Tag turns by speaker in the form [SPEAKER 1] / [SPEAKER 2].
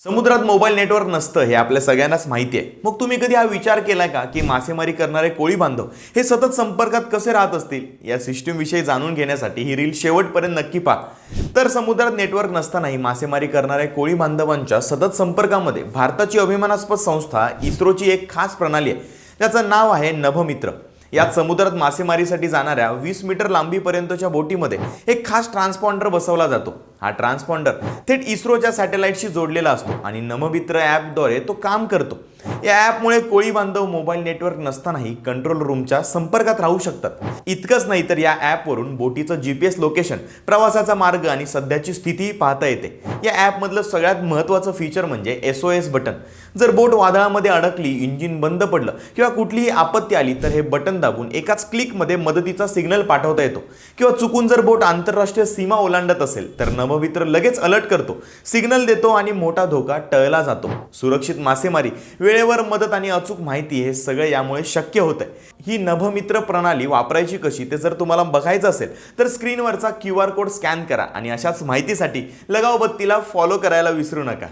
[SPEAKER 1] समुद्रात mobile network नसतं हे आपल्या सगळ्यांनाच माहिती आहे. मग तुम्ही कधी हा विचार केलाय का की मासेमारी करणारे कोळी बांधव हे सतत संपर्कात कसे राहत असतील? या सिस्टीम विषयी जाणून घेण्यासाठी ही रील शेवटपर्यंत नक्की पहा. तर समुद्रात नेटवर्क नसतानाही मासेमारी करणाऱ्या कोळी बांधवांच्या सतत संपर्कामध्ये भारताची अभिमानास्पद संस्था इस्रोची एक खास प्रणाली आहे. त्याचं नाव आहे नभमित्र. यात समुद्रात मासेमारीसाठी जाणाऱ्या 20 मीटर लांबीपर्यंतच्या बोटीमध्ये एक खास ट्रान्सपॉन्डर बसवला जातो. हा ट्रान्सपॉन्डर थेट इस्रोच्या सॅटेलाइटशी जोडलेला असतो आणि नभमित्र ॲपद्वारे तो काम करतो. या ॲपमुळे कोळी बांधव मोबाईल नेटवर्क नसतानाही कंट्रोल रूमच्या संपर्कात राहू शकतात. इतकंच नाही तर या ॲपवरून बोटीचं GPS लोकेशन, प्रवासाचा मार्ग आणि सध्याची स्थितीही पाहता येते. या ॲपमधलं सगळ्यात महत्त्वाचं फीचर म्हणजे SOS बटन. जर बोट वादळामध्ये अडकली, इंजिन बंद पडलं किंवा कुठलीही आपत्ती आली तर हे बटन दाबून एकाच क्लिकमध्ये मदतीचा सिग्नल पाठवता येतो. किंवा चुकून जर बोट आंतरराष्ट्रीय सीमा ओलांडत असेल तर नभमित्र लगेच अलर्ट करतो, सिग्नल देतो आणि मोठा धोका टळला जातो. सुरक्षित मासेमारी, वेळेवर मदत आणि अचूक माहिती हे सगळे यामुळे शक्य होत आहे. ही नभमित्र प्रणाली वापरायची कशी ते जर तुम्हाला बघायचं असेल तर स्क्रीनवरचा QR कोड स्कॅन करा आणि अशाच माहितीसाठी लगाव बत्तीला फॉलो करायला विसरू नका.